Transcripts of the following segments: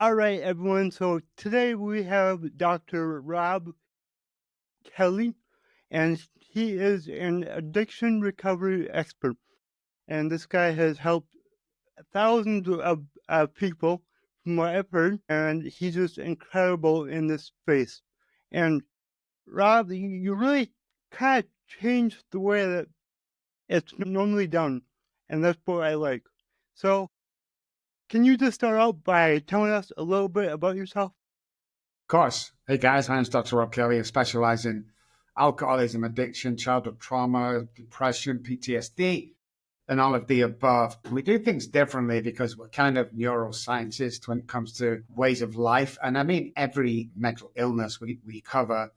All right, everyone. So today we have Dr. Robb Kelly, and he is an addiction recovery expert. And this guy has helped thousands of people, from what I've heard, and he's just incredible in this space. And Rob, you really kind of changed the way that it's normally done, and that's what I like. So, can you just start out by telling us a little bit about yourself? Of course. Hey guys, my name's Dr. Robb Kelly. I specialize in alcoholism, addiction, childhood trauma, depression, PTSD, and all of the above. We do things differently because we're kind of neuroscientists when it comes to ways of life. And I mean, every mental illness we cover.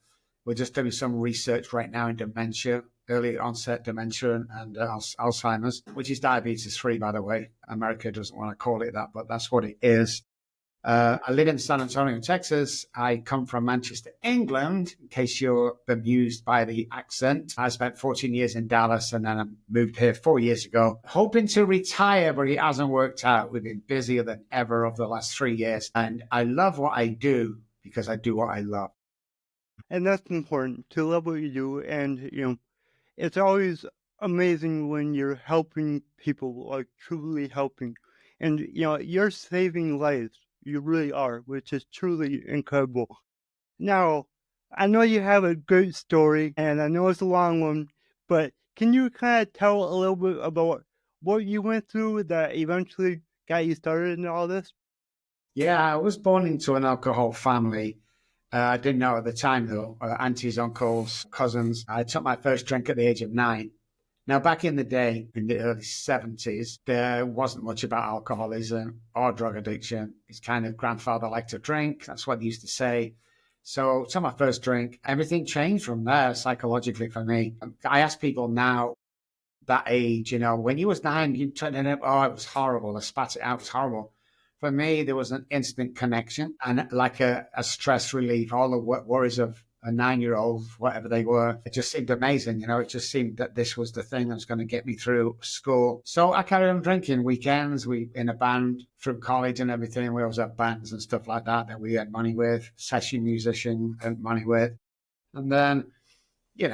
We're just doing some research right now in dementia, early onset dementia and Alzheimer's, which is diabetes free, by the way. America doesn't want to call it that, but that's what it is. I live in San Antonio, Texas. I come from Manchester, England, in case you're bemused by the accent. I spent 14 years in Dallas and then I moved here 4 years ago, hoping to retire, but it hasn't worked out. We've been busier than ever over the last 3 years. And I love what I do because I do what I love. And that's important to love what you do. And, it's always amazing when you're helping people, like truly helping. And, you're saving lives. You really are, which is truly incredible. Now, I know you have a great story, and I know it's a long one, but can you kind of tell a little bit about what you went through that eventually got you started in all this? Yeah, I was born into an alcohol family. I didn't know at the time, though. Aunties, uncles, cousins. I took my first drink at the age of 9. Now, back in the day, in the early 70s, there wasn't much about alcoholism or drug addiction. His kind of grandfather liked to drink. That's what he used to say. So, to my first drink, everything changed from there psychologically for me. I ask people now that age, when you was 9, you turned it up, oh, it was horrible. I spat it out, it was horrible. For me, there was an instant connection and like a stress relief, all the worries of a 9-year-old, whatever they were. It just seemed amazing. It just seemed that this was the thing that was going to get me through school. So I carried on drinking weekends. We in a band through college and everything. We always have bands and stuff like that we had money with, session musician and money with. And then,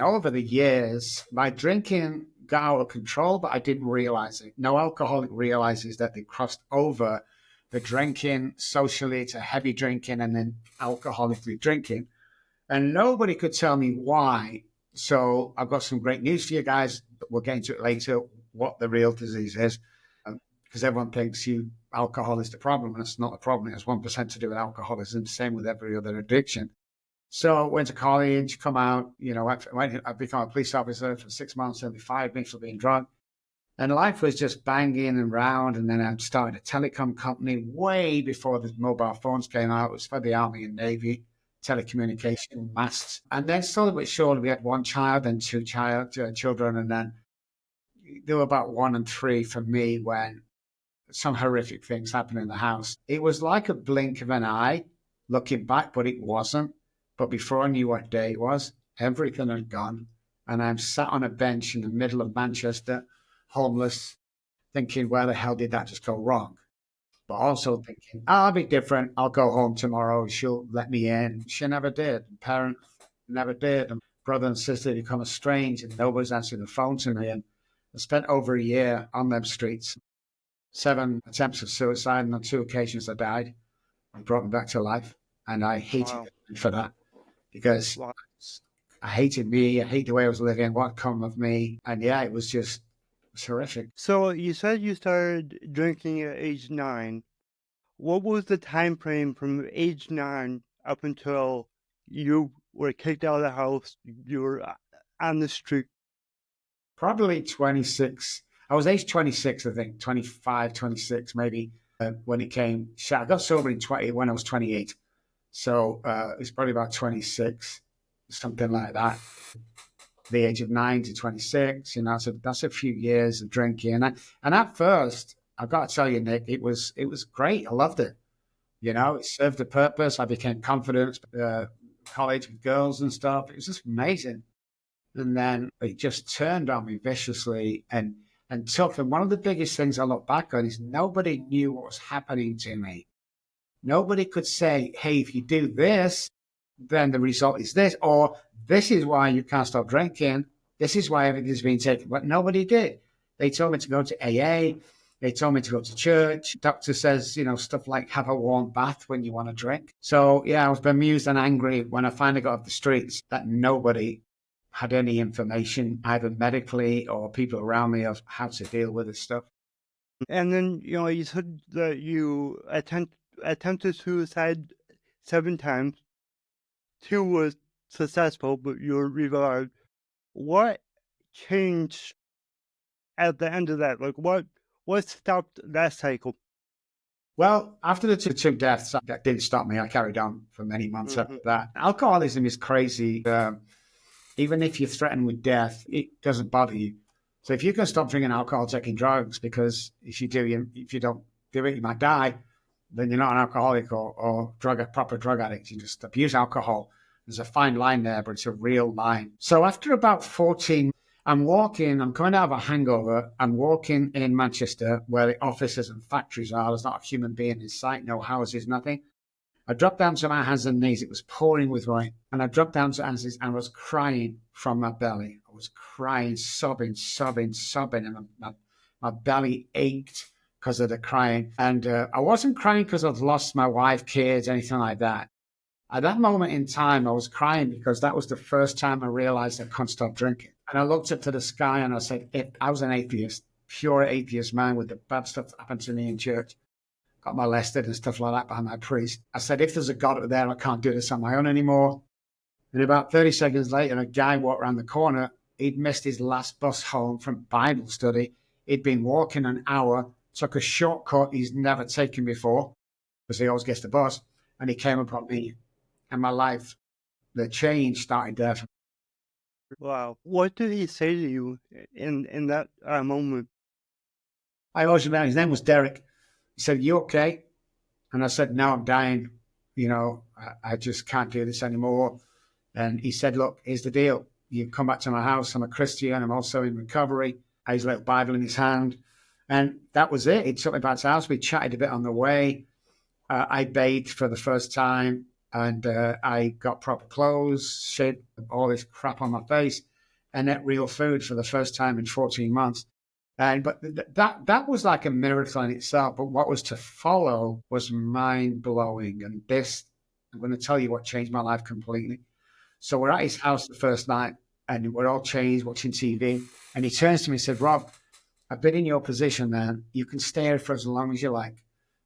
over the years, my drinking got out of control, but I didn't realize it. No alcoholic realizes that they crossed over the drinking socially to heavy drinking and then alcoholically drinking. And nobody could tell me why. So I've got some great news for you guys. We'll get into it later, what the real disease is. Because everyone thinks alcohol is the problem, and it's not a problem. It has 1% to do with alcoholism, same with every other addiction. So went to college, come out, I become a police officer for 6 months, and they fired me for being drunk. And life was just banging and round. And then I started a telecom company way before the mobile phones came out. It was for the Army and Navy, telecommunication, masts. And then slowly but surely, we had one child and two children. And then there were about 1 and 3 for me when some horrific things happened in the house. It was like a blink of an eye looking back, but it wasn't. But before I knew what day it was, everything had gone. And I'm sat on a bench in the middle of Manchester, homeless, thinking, where the hell did that just go wrong? But also thinking, I'll be different. I'll go home tomorrow. She'll let me in. She never did. Parents never did. And brother and sister become estranged and nobody's answering the phone to me. And I spent over a year on them streets, 7 attempts of suicide, and on 2 occasions I died. I brought me back to life. And I hated Wow. it for that because Wow. I hated me. I hate the way I was living, what come of me. And yeah, it was horrific. So you said you started drinking at age 9. What was the time frame from age 9 up until you were kicked out of the house, you were on the street? Probably 26. I was age 26, I think, 25, 26 maybe, when it came. I got sober in 20 when I was 28. So it's probably about 26, something like that. The age of 9 to 26, that's a few years of drinking. And at first, I've got to tell you, Nick, it was great. I loved it. It served a purpose. I became confident, college with girls and stuff. It was just amazing. And then it just turned on me viciously and took. And one of the biggest things I look back on is nobody knew what was happening to me. Nobody could say, hey, if you do this, then the result is this, or this is why you can't stop drinking. This is why everything's been taken. But nobody did. They told me to go to AA. They told me to go to church. Doctor says, stuff like have a warm bath when you want to drink. So, yeah, I was bemused and angry when I finally got off the streets that nobody had any information, either medically or people around me, of how to deal with this stuff. And then, you said that you attempted suicide 7 times. 2 was successful, but you were revived. What changed at the end of that? Like, what stopped that cycle? Well, after the two deaths, that didn't stop me. I carried on for many months after Mhm. that. Alcoholism is crazy. Even if you're threatened with death, it doesn't bother you. So if you can stop drinking alcohol, taking drugs, because if you don't do it, you might die, then you're not an alcoholic or a proper drug addict. You just abuse alcohol. There's a fine line there, but it's a real line. So after about 14, I'm coming out of a hangover. I'm walking in Manchester where the offices and factories are. There's not a human being in sight, no houses, nothing. I dropped down to my hands and knees. It was pouring with rain. And I dropped down to my hands and knees and I was crying from my belly. I was crying, sobbing, sobbing, sobbing. And my belly ached because of the crying. And I wasn't crying because I'd lost my wife, kids, anything like that. At that moment in time, I was crying because that was the first time I realized I couldn't stop drinking. And I looked up to the sky and I said, if I was an atheist, pure atheist man with the bad stuff that happened to me in church, got molested and stuff like that by my priest. I said, if there's a God out there, I can't do this on my own anymore. And about 30 seconds later, a guy walked around the corner. He'd missed his last bus home from Bible study. He'd been walking an hour, took a shortcut he's never taken before, because he always gets the bus. And he came upon me, and my life, the change started there. Wow. What did he say to you in that moment? I always remember his name was Derek. He said, "You okay?" And I said, "No, I'm dying. I just can't do this anymore." And he said, "Look, here's the deal. You come back to my house. I'm a Christian. I'm also in recovery." I had his little Bible in his hand. And that was it. He took me back to the house. We chatted a bit on the way. I bathed for the first time and I got proper clothes, shed all this crap on my face, and ate real food for the first time in 14 months. But that was like a miracle in itself. But what was to follow was mind blowing. And this, I'm going to tell you what changed my life completely. So we're at his house the first night, and we're all changed, watching TV. And he turns to me and said, "Rob, I've been in your position, man. You can stay here for as long as you like,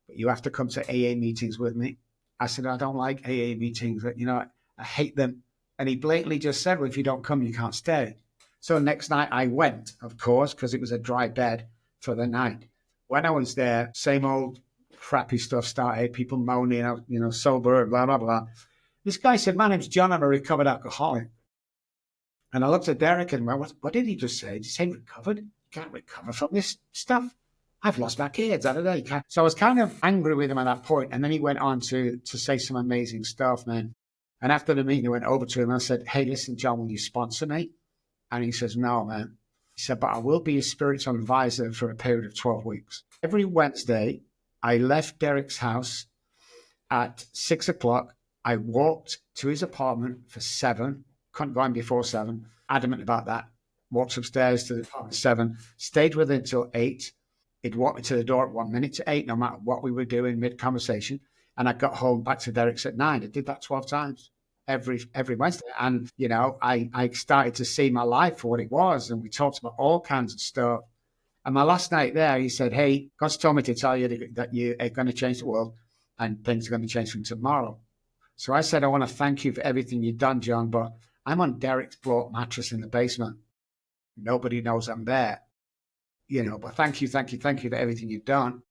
but you have to come to AA meetings with me." I said, "I don't like AA meetings. I hate them." And he blatantly just said, "Well, if you don't come, you can't stay." So next night I went, of course, because it was a dry bed for the night. When I was there, same old crappy stuff started, people moaning, sober, blah, blah, blah. This guy said, "My name's John. I'm a recovered alcoholic." And I looked at Derek and went, what did he just say? Did he say recovered? You can't recover from this stuff. I've lost my kids. I don't know. So I was kind of angry with him at that point. And then he went on to say some amazing stuff, man. And after the meeting, I went over to him and I said, "Hey, listen, John, will you sponsor me?" And he says, "No, man." He said, "But I will be a spiritual advisor for a period of 12 weeks. Every Wednesday, I left Derek's house at 6 o'clock. I walked to his apartment for 7, couldn't go in before 7, adamant about that. Walked upstairs to the apartment 7, stayed with him until 8. He'd walk me to the door at 1 minute to 8, no matter what we were doing mid-conversation. And I got home back to Derek's at 9. I did that 12 times every Wednesday. And, I started to see my life for what it was. And we talked about all kinds of stuff. And my last night there, he said, "Hey, God's told me to tell you that you are going to change the world and things are going to change from tomorrow." So I said, "I want to thank you for everything you've done, John, but I'm on Derek's block mattress in the basement. Nobody knows I'm there, but thank you for everything you've done."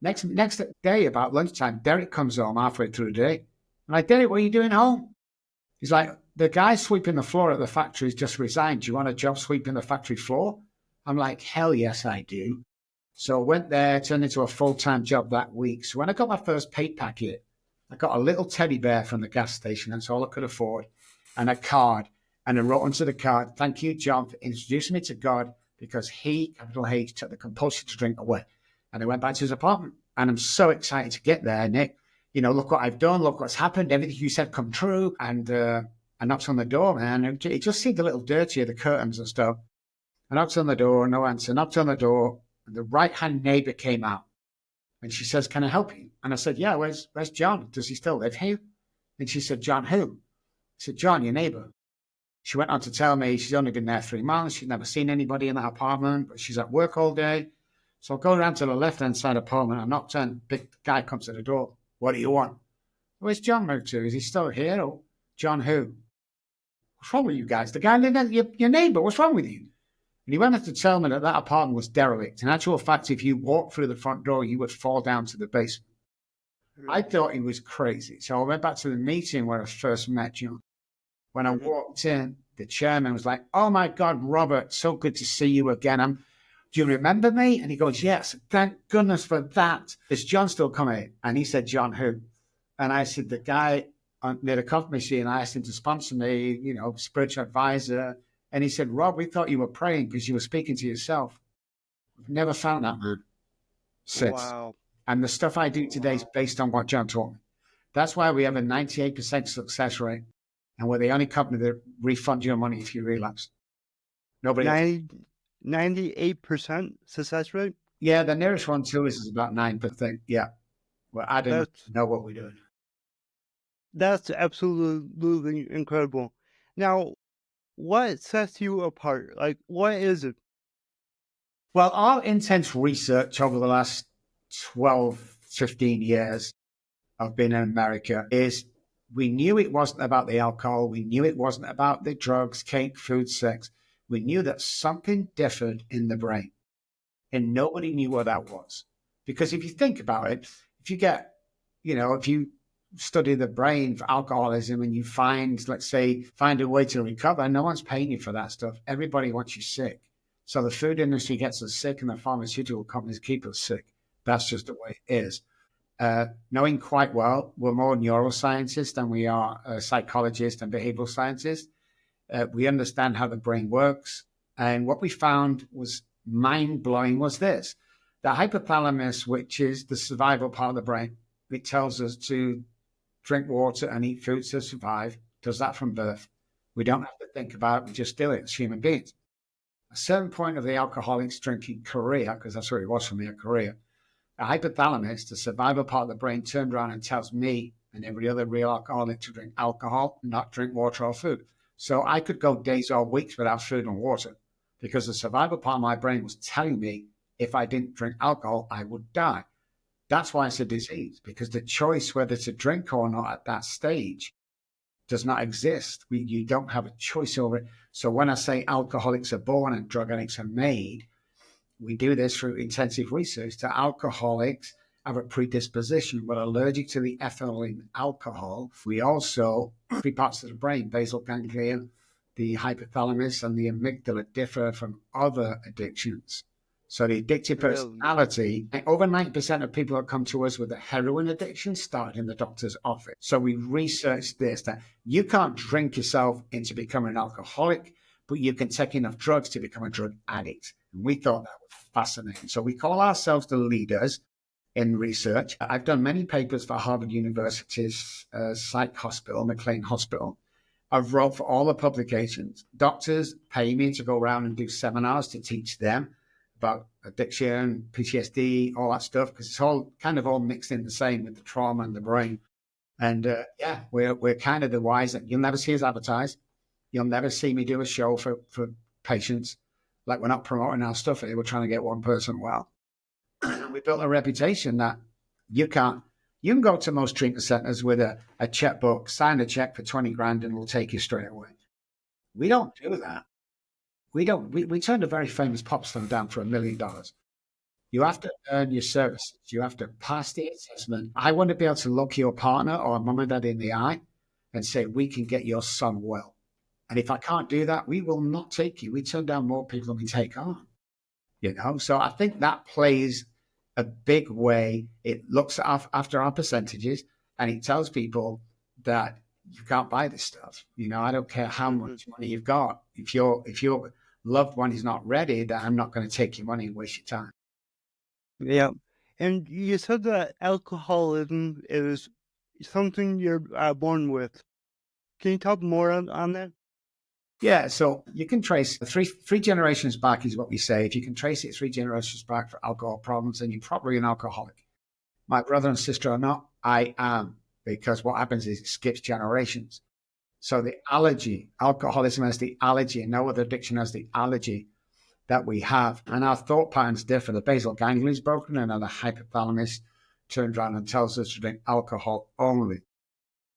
Next day, about lunchtime, Derek comes home halfway through the day. I'm like, "Derek, what are you doing home?" He's like, "The guy sweeping the floor at the factory's just resigned. Do you want a job sweeping the factory floor?" I'm like, "Hell yes, I do." So I went there, turned into a full-time job that week. So when I got my first pay packet, I got a little teddy bear from the gas station. That's all I could afford. And a card. And I wrote onto the card, "Thank you, John, for introducing me to God because he, capital H, took the compulsion to drink away." And I went back to his apartment. And I'm so excited to get there, Nick, look what I've done, look what's happened, everything you said come true. And I knocked on the door, man. It just seemed a little dirty, the curtains and stuff. I knocked on the door, no answer. Knocked on the door, and the right-hand neighbor came out. And she says, "Can I help you?" And I said, "Yeah, where's John? Does he still live here?" And she said, "John who?" I said, "John, your neighbor." She went on to tell me she's only been there 3 months. She's never seen anybody in that apartment, but she's at work all day. So I go around to the left-hand side apartment. I knocked on, big guy comes to the door. "What do you want?" "Where's John moved to? Is he still here?" "Or John who?" "What's wrong with you guys? The guy living at your neighbor. What's wrong with you?" And he went on to tell me that that apartment was derelict. In actual fact, if you walked through the front door, you would fall down to the basement. I thought he was crazy. So I went back to the meeting where I first met John. When I walked in, the chairman was like, "Oh my God, Robert, so good to see you again. Do you remember me?" And he goes, "Yes, thank goodness for that. Is John still coming?" And he said, "John who?" And I said, "The guy near the coffee machine. I asked him to sponsor me, spiritual advisor." And he said, "Rob, we thought you were praying because you were speaking to yourself. We've never found that man since. Wow. And the stuff I do today is based on what John taught me. That's why we have a 98% success rate. And we're the only company that refund your money if you relapse. Nobody else. 98% success rate? Yeah, the nearest one to us is about 9%. Yeah. Well, I don't That's know what we're doing. that's absolutely incredible. Now, what sets you apart? Like, what is it? Well, our intense research over the last 12, 15 years of being in America is we knew it wasn't about the alcohol. We knew it wasn't about the drugs, cake, food, sex. We knew that something differed in the brain, and nobody knew what that was. Because if you think about it, if you get, if you study the brain for alcoholism and you let's say, find a way to recover, no one's paying you for that stuff. Everybody wants you sick. So the food industry gets us sick and the pharmaceutical companies keep us sick. That's just the way it is. Knowing quite well, we're more neuroscientists than we are psychologists and behavioral scientists. We understand how the brain works. And what we found was mind-blowing was this. The hypothalamus, which is the survival part of the brain, it tells us to drink water and eat food to survive, does that from birth. We don't have to think about it, we just do it as human beings. A certain point of the alcoholic's drinking career, because that's what it was for me, a career, the hypothalamus, the survival part of the brain, turned around and tells me and every other real alcoholic to drink alcohol, not drink water or food. So I could go days or weeks without food and water because the survival part of my brain was telling me if I didn't drink alcohol, I would die. That's why it's a disease, because the choice whether to drink or not at that stage does not exist. You don't have a choice over it. So when I say alcoholics are born and drug addicts are made, we do this through intensive research that alcoholics have a predisposition. We're allergic to the ethanol in alcohol. We also, three parts of the brain, basal ganglia, the hypothalamus, and the amygdala differ from other addictions. So the addictive personality, over 90% of people that come to us with a heroin addiction started in the doctor's office. So we researched this, that you can't drink yourself into becoming an alcoholic, but you can take enough drugs to become a drug addict. And we thought that was fascinating. So we call ourselves the leaders in research. I've done many papers for Harvard University's psych hospital, McLean Hospital. I've wrote for all the publications. Doctors pay me to go around and do seminars to teach them about addiction, PTSD, all that stuff, because it's all kind of all mixed in the same with the trauma and the brain. And we're kind of the wise that you'll never see us advertised. You'll never see me do a show for patients. Like, we're not promoting our stuff here. We're trying to get one person well. We built a reputation that you can go to most treatment centers with a checkbook, sign a check for 20 grand, and we'll take you straight away. We don't do that. We turned a very famous pop star down for $1 million. You have to earn your services. You have to pass the assessment. I want to be able to look your partner or mum and dad in the eye and say, we can get your son well. And if I can't do that, we will not take you. We turn down more people than we take on. So I think that plays a big way. It looks after our percentages, and it tells people that you can't buy this stuff. I don't care how much money you've got. If your loved one is not ready, then I'm not going to take your money and waste your time. Yeah. And you said that alcoholism is something you're born with. Can you talk more on that? Yeah, so you can trace three generations back is what we say. If you can trace it 3 generations back for alcohol problems, then you're probably an alcoholic. My brother and sister are not. I am, because what happens is it skips generations. So the allergy, alcoholism has the allergy, and no other addiction has the allergy that we have. And our thought patterns differ. The basal ganglia is broken, and then the hypothalamus turns around and tells us to drink alcohol only.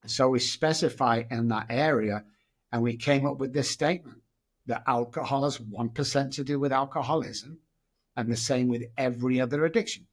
So we specify in that area, and we came up with this statement that alcohol has 1% to do with alcoholism, and the same with every other addiction.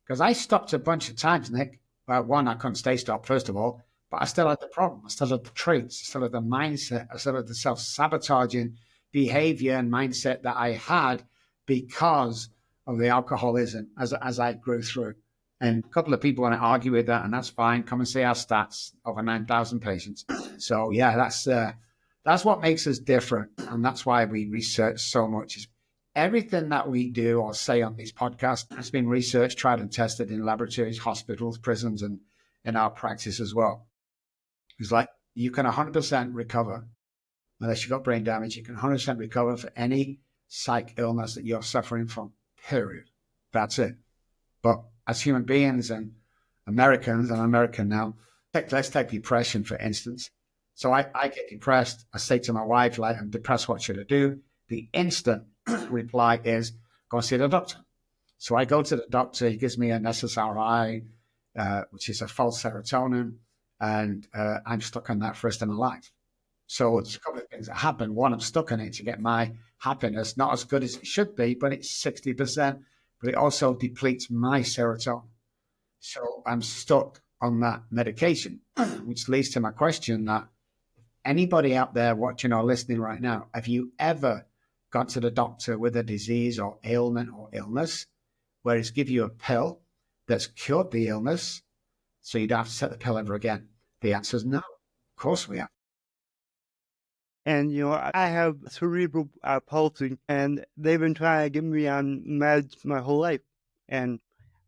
Because I stopped a bunch of times, Nick. Well, one, I couldn't stay stopped, first of all, but I still had the problem. I still had the traits, I still had the mindset, I still had the self-sabotaging behavior and mindset that I had because of the alcoholism as I grew through. And a couple of people want to argue with that, and that's fine. Come and see our stats, over 9,000 patients. So yeah, that's what makes us different, and that's why we research so much. Is everything that we do or say on these podcasts has been researched, tried, and tested in laboratories, hospitals, prisons, and in our practice as well. It's like you can 100% recover unless you've got brain damage. You can 100% recover for any psych illness that you're suffering from. Period. That's it. But as human beings and Americans, and I'm American now, let's take depression, for instance. So I get depressed. I say to my wife, like, I'm depressed, what should I do? The instant reply is, go and see the doctor. So I go to the doctor. He gives me an SSRI, which is a false serotonin, and I'm stuck on that for the rest of my life. So there's a couple of things that happen. One, I'm stuck on it to get my happiness, not as good as it should be, but it's 60%. But it also depletes my serotonin. So I'm stuck on that medication, which leads to my question that anybody out there watching or listening right now, have you ever gone to the doctor with a disease or ailment or illness where it's give you a pill that's cured the illness so you don't have to take the pill ever again? The answer is no. Of course we have. And I have cerebral palsy, and they've been trying to get me on meds my whole life. And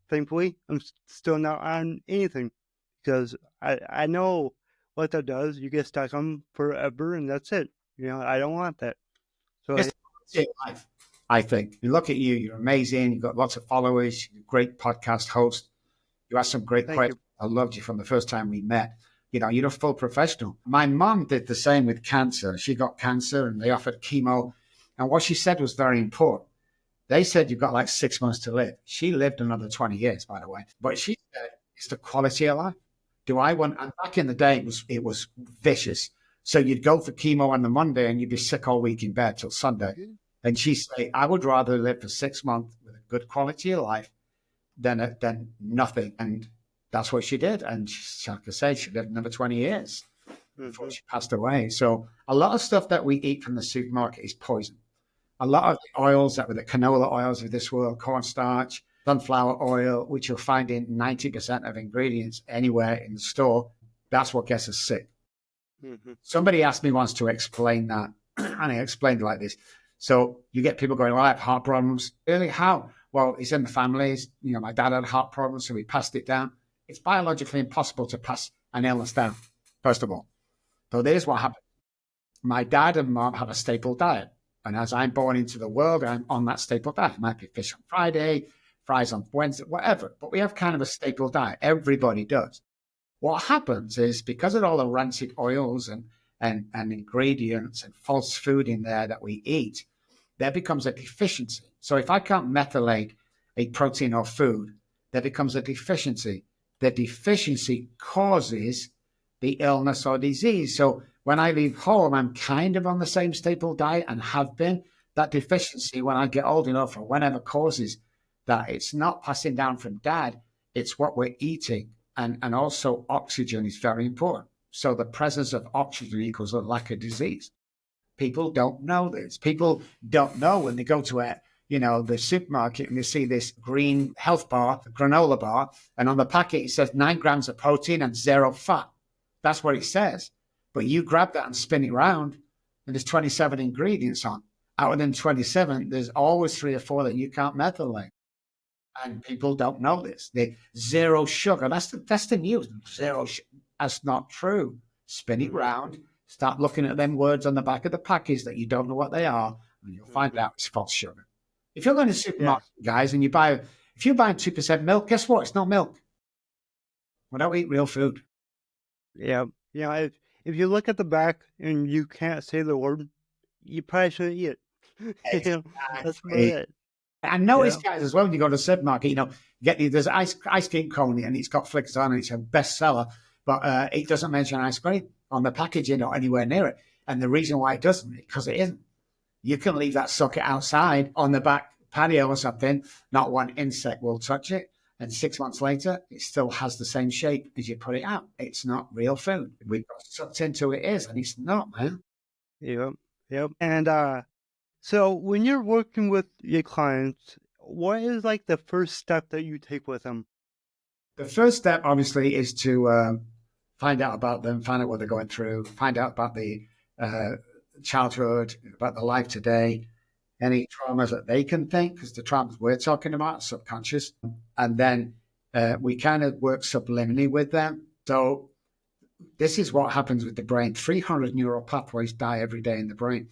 thankfully, I'm still not on anything because I know what that does. You get stuck on forever, and that's it. I don't want that. So It's life, I think. You look at you, you're amazing. You've got lots of followers, you're a great podcast host. You asked some great questions. I loved you from the first time we met. You're a full professional. My mom did the same with cancer. She got cancer and they offered chemo. And what she said was very important. They said you've got like 6 months to live. She lived another 20 years, by the way. But she said it's the quality of life. And back in the day, it was vicious. So you'd go for chemo on the Monday and you'd be sick all week in bed till Sunday. And she'd say, I would rather live for 6 months with a good quality of life than nothing. And that's what she did. And like I said, she lived another 20 years before she passed away. So a lot of stuff that we eat from the supermarket is poison. A lot of the oils the canola oils of this world, cornstarch, sunflower oil, which you'll find in 90% of ingredients anywhere in the store, that's what gets us sick. Somebody asked me once to explain that, and I explained it like this. So you get people going, well, I have heart problems. Really? How? Well, it's in the families. My dad had heart problems, so we passed it down. It's biologically impossible to pass an illness down, first of all. So there's what happened. My dad and mom have a staple diet. And as I'm born into the world, I'm on that staple diet. It might be fish on Friday, fries on Wednesday, whatever. But we have kind of a staple diet. Everybody does. What happens is because of all the rancid oils and ingredients and false food in there that we eat, there becomes a deficiency. So if I can't methylate a protein or food, there becomes a deficiency. The deficiency causes the illness or disease. So when I leave home, I'm kind of on the same staple diet and have been. That deficiency, when I get old enough or whenever causes that, it's not passing down from dad, it's what we're eating. And also oxygen is very important. So the presence of oxygen equals a lack of disease. People don't know this. People don't know when they go to the supermarket and they see this green health bar, the granola bar, and on the packet it says 9 grams of protein and 0 fat. That's what it says. But you grab that and spin it around, and there's 27 ingredients on. Out of them 27, there's always 3 or 4 that you can't methylate. And people don't know this. They 0 sugar. That's the news. 0 sugar. That's not true. Spin it round, start looking at them words on the back of the package that you don't know what they are, and you'll find out it's false sugar. If you're going to the Yeah. supermarket, guys, and if you're buying 2% milk, guess what? It's not milk. We don't eat real food. Yeah. If you look at the back and you can't say the word, you probably shouldn't eat it. That's about Exactly. it. And notice, Yeah. guys, as well, when you go to the supermarket, there's ice cream cone and it's got flickers on and it's a bestseller, but it doesn't mention ice cream on the packaging or anywhere near it. And the reason why it doesn't, because it isn't. You can leave that sucker outside on the back patio or something, not one insect will touch it. And 6 months later, it still has the same shape as you put it out. It's not real food. We've got sucked into it is, and it's not, man. Yep. Yep. And so when you're working with your clients, what is like the first step that you take with them? The first step, obviously, is to find out about them, find out what they're going through, find out about the childhood, about the life today, any traumas that they can think, because the traumas we're talking about are subconscious. And then we kind of work subliminally with them. So this is what happens with the brain. 300 neural pathways die every day in the brain.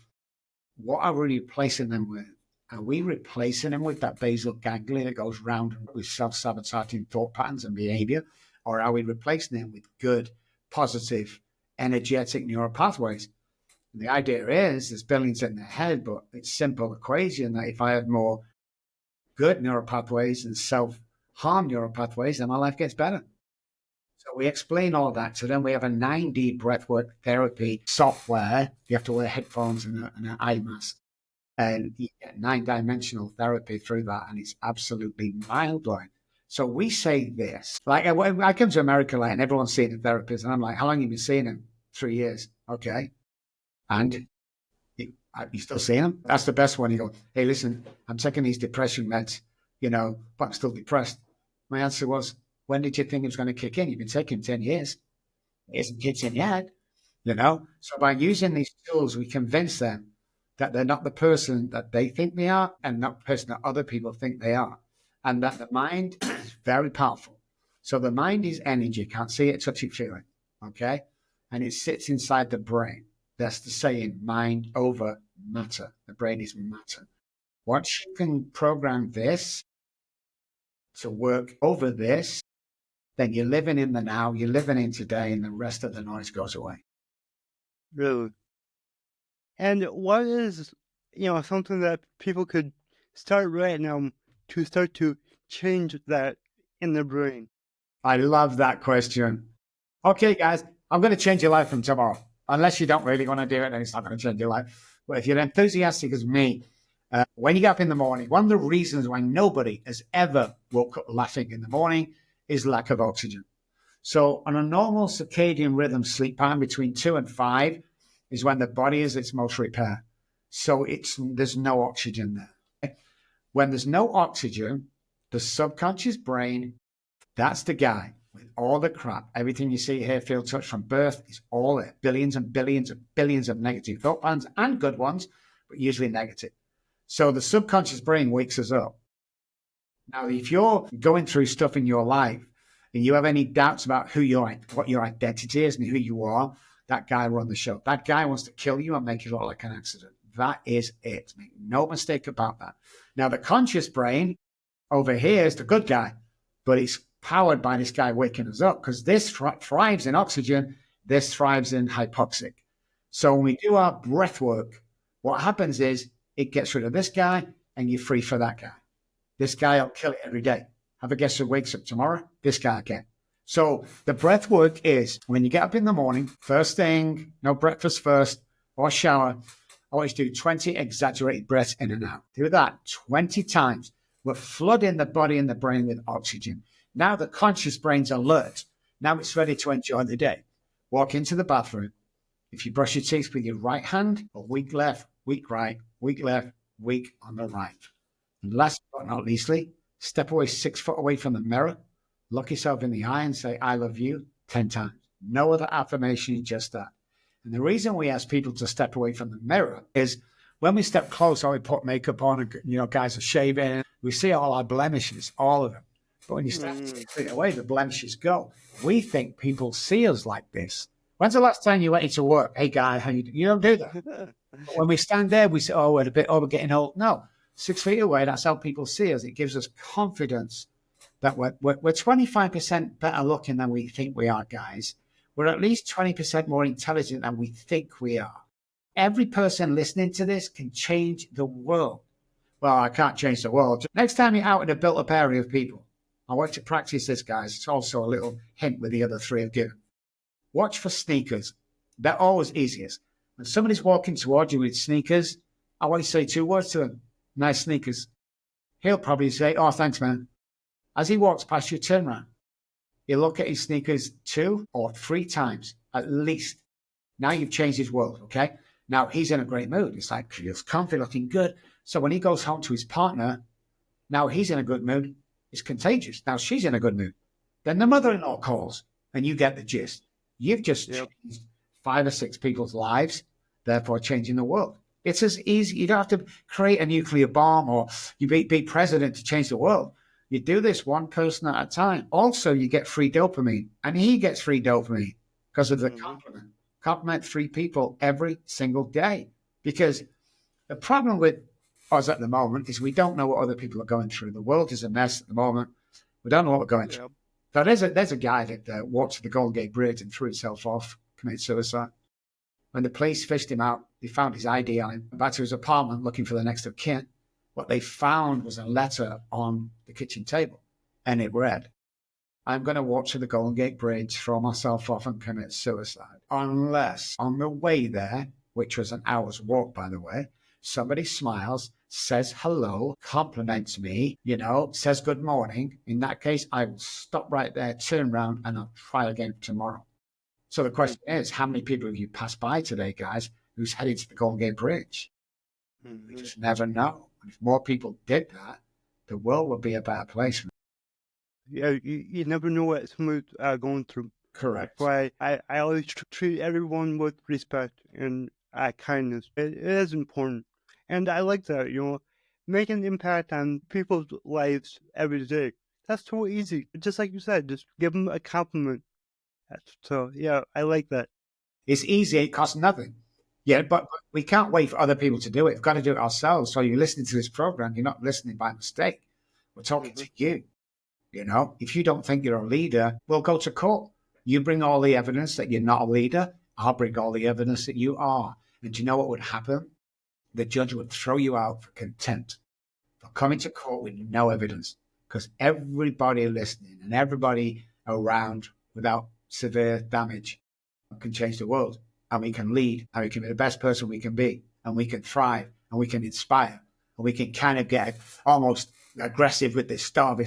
What are we replacing them with? Are we replacing them with that basal ganglia that goes round with self-sabotaging thought patterns and behavior? Or are we replacing them with good, positive, energetic neural pathways? And the idea is there's billions in the head, but it's simple equation that if I have more good neural pathways and self-harm neural pathways, then my life gets better. So we explain all that. So then we have a 9D breathwork therapy software. You have to wear headphones and an eye mask. And you get 9-dimensional therapy through that. And it's absolutely mind-blowing. So we say this. Like I come to America and everyone's seeing a therapist. And I'm like, how long have you been seeing him? 3 years. Okay. And you still seeing him? That's the best one. You go, hey, listen, I'm taking these depression meds, but I'm still depressed. My answer was, when did you think it was going to kick in? You've been taking 10 years. It hasn't kicked in yet, So by using these tools, we convince them that they're not the person that they think they are and not the person that other people think they are. And that the mind is very powerful. So the mind is energy. Can't see it, touch it, feel it. Okay? And it sits inside the brain. That's the saying, mind over matter. The brain is matter. Once you can program this to work over this, then you're living in the now, you're living in today, and the rest of the noise goes away. Really? And what is, something that people could start right now to start to change that in their brain? I love that question. Okay, guys, I'm going to change your life from tomorrow. Unless you don't really want to do it, then it's not going to change your life. But if you're enthusiastic as me, when you get up in the morning, one of the reasons why nobody has ever woke up laughing in the morning is lack of oxygen. So on a normal circadian rhythm sleep pattern between 2 and 5 is when the body is its most repair. So there's no oxygen there. When there's no oxygen, the subconscious brain, that's the guy with all the crap. Everything you see, hear, feel, touch from birth is all there. Billions and billions and billions of negative thought patterns and good ones, but usually negative. So the subconscious brain wakes us up. Now, if you're going through stuff in your life and you have any doubts about what your identity is and who you are, that guy run the show. That guy wants to kill you and make it look like an accident. That is it. Make no mistake about that. Now, the conscious brain over here is the good guy, but it's powered by this guy waking us up because this thrives in oxygen. This thrives in hypoxic. So when we do our breath work, what happens is it gets rid of this guy and you're free for that guy. This guy will kill it every day. Have a guess who wakes up tomorrow? This guy again. So the breath work is when you get up in the morning, first thing, no breakfast first or shower, always do 20 exaggerated breaths in and out. Do that 20 times. We're flooding the body and the brain with oxygen. Now the conscious brain's alert. Now it's ready to enjoy the day. Walk into the bathroom. If you brush your teeth with your right hand, a weak left, weak right, weak left, weak on the right. And last but not leastly, step away 6 foot away from the mirror, look yourself in the eye and say, I love you 10 times. No other affirmation, just that. And the reason we ask people to step away from the mirror is when we step close or we put makeup on and, guys are shaving, we see all our blemishes, all of them. But when you start to Mm. strip it away, the blemishes go. We think people see us like this. When's the last time you went into work? Hey, guy, how you do? You don't do that. But when we stand there, we say, oh, we're getting old. No, 6 feet away, that's how people see us. It gives us confidence that we're 25% better looking than we think we are, guys. We're at least 20% more intelligent than we think we are. Every person listening to this can change the world. Well, I can't change the world. Next time you're out in a built-up area of people, I want you to practice this, guys. It's also a little hint with the other three I've given. Watch for sneakers. They're always easiest. When somebody's walking towards you with sneakers, I want you to say 2 words to him. Nice sneakers. He'll probably say, oh, thanks, man. As he walks past you, turn around. You look at his sneakers 2 or 3 times, at least. Now you've changed his world, okay? Now he's in a great mood. It's like, he feels comfy, looking good. So when he goes home to his partner, now he's in a good mood. It's contagious. Now she's in a good mood. Then the mother-in-law calls, and you get the gist. You've just changed 5 or 6 people's lives, therefore changing the world. It's as easy. You don't have to create a nuclear bomb or you be president to change the world. You do this one person at a time. Also, you get free dopamine, and he gets free dopamine because of the compliment. Compliment 3 people every single day. Because the problem with us at the moment is we don't know what other people are going through. The world is a mess at the moment. We don't know what we're going through. So there's a guy that walked to the Golden Gate Bridge and threw himself off, committed suicide. When the police fished him out, they found his ID on him. Back to his apartment looking for the next of kin. What they found was a letter on the kitchen table, and it read, I'm going to walk to the Golden Gate Bridge, throw myself off and commit suicide. Unless on the way there, which was an hour's walk, by the way, somebody smiles, says hello, compliments me, says good morning. In that case, I will stop right there, turn around, and I'll try again tomorrow. So the question is, how many people have you passed by today, guys, who's headed to the Golden Gate Bridge? We just never know. If more people did that, the world would be a better place. Yeah, you never know what someone's going through. Correct. That's why I always treat everyone with respect and kindness. It is important. And I like that, make an impact on people's lives every day. That's so easy. Just like you said, just give them a compliment. So, yeah, I like that. It's easy. It costs nothing. Yeah, but we can't wait for other people to do it. We've got to do it ourselves. So you're listening to this program. You're not listening by mistake. We're talking to you. If you don't think you're a leader, we'll go to court. You bring all the evidence that you're not a leader. I'll bring all the evidence that you are. And do you know what would happen? The judge would throw you out for contempt for coming to court with no evidence, because everybody listening and everybody around without severe damage can change the world, and we can lead, and we can be the best person we can be, and we can thrive, and we can inspire, and we can kind of get almost aggressive with this stuff.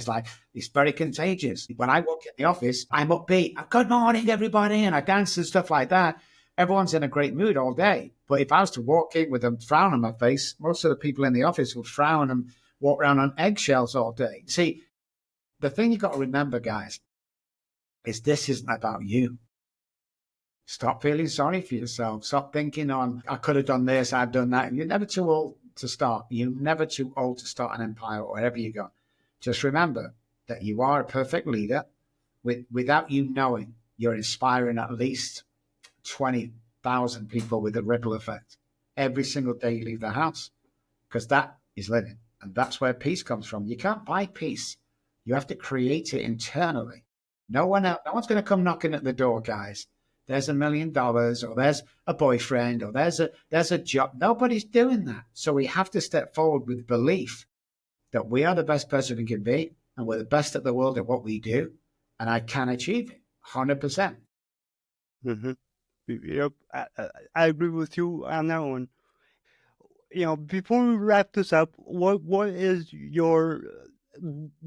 It's very contagious. When I walk in the office, I'm upbeat. Good morning, everybody, and I dance and stuff like that. Everyone's in a great mood all day. But if I was to walk in with a frown on my face, most of the people in the office would frown and walk around on eggshells all day. See, the thing you've got to remember, guys, is this isn't about you. Stop feeling sorry for yourself. Stop thinking, I could have done this, I've done that. You're never too old to start. You're never too old to start an empire or wherever you go. Just remember that you are a perfect leader. Without you knowing, you're inspiring at least 20,000 people with a ripple effect every single day you leave the house, because that is living. And that's where peace comes from. You can't buy peace. You have to create it internally. No one's going to come knocking at the door, guys. There's $1 million, or there's a boyfriend, or there's a job. Nobody's doing that. So we have to step forward with belief that we are the best person we can be, and we're the best at the world at what we do, and I can achieve it 100%. Mm-hmm. Yep, I agree with you on that one. Before we wrap this up, what is your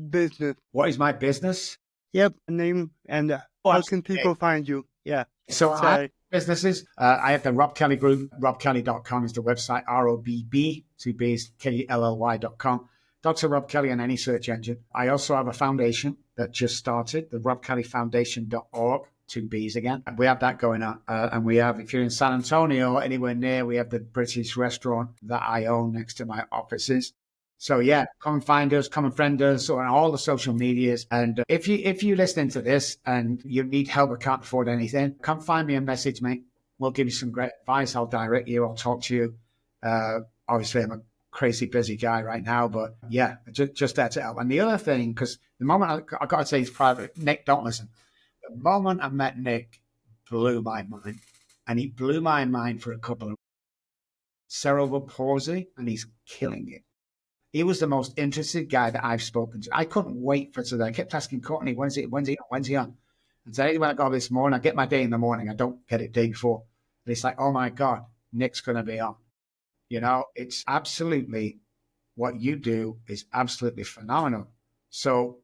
business? What is my business? Yep, name and how can people find you? Yeah. So I have businesses. I have the Robb Kelly Group. RobbKelly.com is the website. ROBB, 2 B's, KLLY.com. Dr. Robb Kelly on any search engine. I also have a foundation that just started, the RobbKellyFoundation.org. 2 B's again. We have that going on. And we have, if you're in San Antonio or anywhere near, we have the British restaurant that I own next to my offices. So yeah, come and find us, come and friend us on all the social medias. And if you listening to this and you need help or can't afford anything, come find me and message me. We'll give you some great advice. I'll direct you. I'll talk to you. Uh, Obviously, I'm a crazy busy guy right now, but yeah, just there to help. And the other thing, because the moment I got to say it's private, Nick, don't listen. The moment I met Nick, blew my mind, and he blew my mind for a couple of cerebral palsy, and he's killing it. He was the most interested guy that I've spoken to. I couldn't wait for today. I kept asking Courtney, when's he on? And today when I got this morning, I get my day in the morning. I don't get it day before. And it's like, oh my God, Nick's going to be on. You know, it's absolutely what you do is absolutely phenomenal. So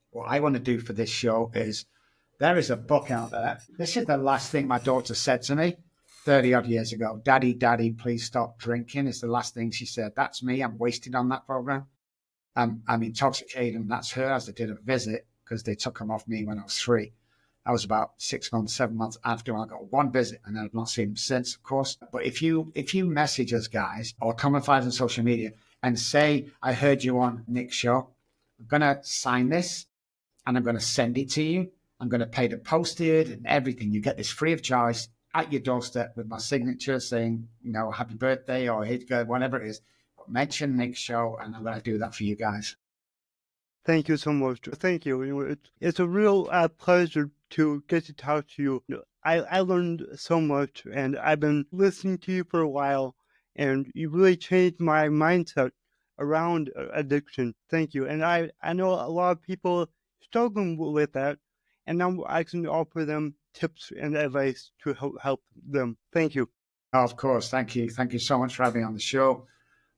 what I want to do for this show is there is a book out there. This is the last thing my daughter said to me 30 odd years ago. Daddy, Daddy, please stop drinking. It's the last thing she said. That's me. I'm wasted on that program. I'm intoxicated. And that's her as they did a visit because they took them off me when I was 3. I was about 6 months, 7 months after I got one visit, and I've not seen him since, of course. But if you message us guys or come and find us on social media and say, I heard you on Nick's show, I'm gonna sign this and I'm gonna send it to you. I'm gonna pay the postage and everything. You get this free of charge at your doorstep with my signature saying, you know, happy birthday or hey, whatever it is. But mention Nick's show, and I'm gonna do that for you guys. Thank you so much. Thank you. It's a real pleasure to get to talk to you. I learned so much, and I've been listening to you for a while, and you really changed my mindset around addiction. Thank you. And I know a lot of people struggling with that, and now I can offer them tips and advice to help them. Thank you. Oh, of course. Thank you. Thank you so much for having me on the show.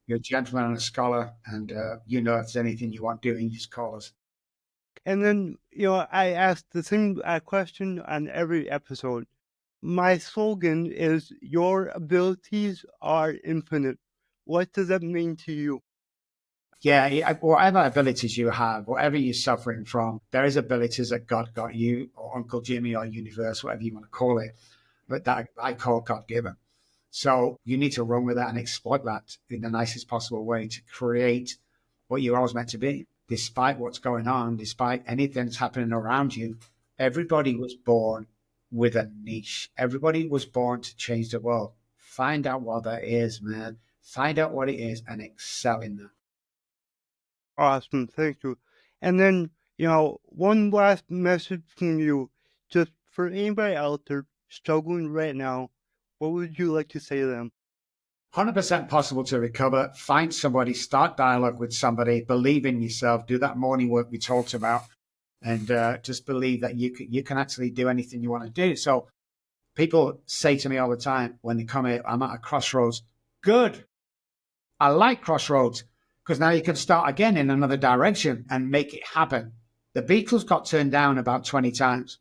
You're a gentleman and a scholar, and you know if there's anything you want doing, just call us. And then, I asked the same question on every episode. My slogan is your abilities are infinite. What does that mean to you? Yeah, whatever abilities you have, whatever you're suffering from, there is abilities that God got you, or Uncle Jimmy, or universe, whatever you want to call it, but that I call God given. So you need to run with that and exploit that in the nicest possible way to create what you're always meant to be. Despite what's going on, despite anything that's happening around you, everybody was born with a niche. Everybody was born to change the world. Find out what that is, man. Find out what it is and excel in that. Awesome. Thank you. And then, one last message from you, just for anybody out there struggling right now, what would you like to say to them? 100% possible to recover. Find somebody, start dialogue with somebody, believe in yourself, do that morning work we talked about, and just believe that you can actually do anything you want to do. So people say to me all the time when they come here, I'm at a crossroads. Good. I like crossroads because now you can start again in another direction and make it happen. The Beatles got turned down about 20 times,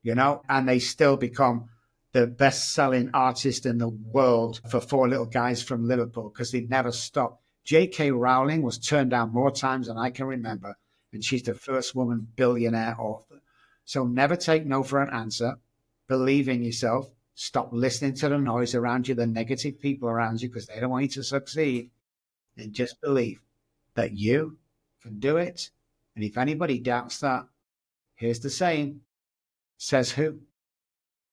and they still become the best-selling artist in the world for 4 little guys from Liverpool because they never stopped. J.K. Rowling was turned down more times than I can remember, and she's the first woman billionaire author. So never take no for an answer. Believe in yourself. Stop listening to the noise around you, the negative people around you, because they don't want you to succeed. And just believe that you can do it. And if anybody doubts that, here's the saying, says who?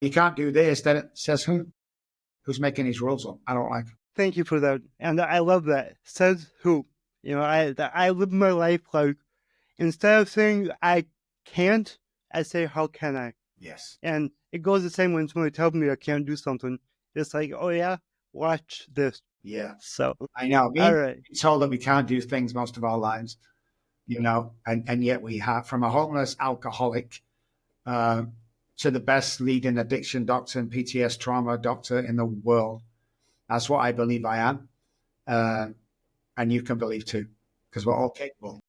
You can't do this, then it says who? Who's making these rules up? I don't like. Thank you for that. And I love that. Says who? I live my life like, instead of saying I can't, I say how can I? Yes. And it goes the same when somebody tells me I can't do something. It's like, oh yeah, watch this. Yeah. So, I know. all Being right. told that we can't do things most of our lives, and yet we have, from a homeless alcoholic uh, to the best leading addiction doctor and PTS trauma doctor in the world. That's what I believe I am. And you can believe too, because we're all capable.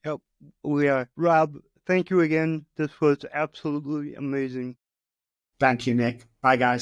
Yep, we are. Rob, thank you again. This was absolutely amazing. Thank you, Nick. Bye, guys.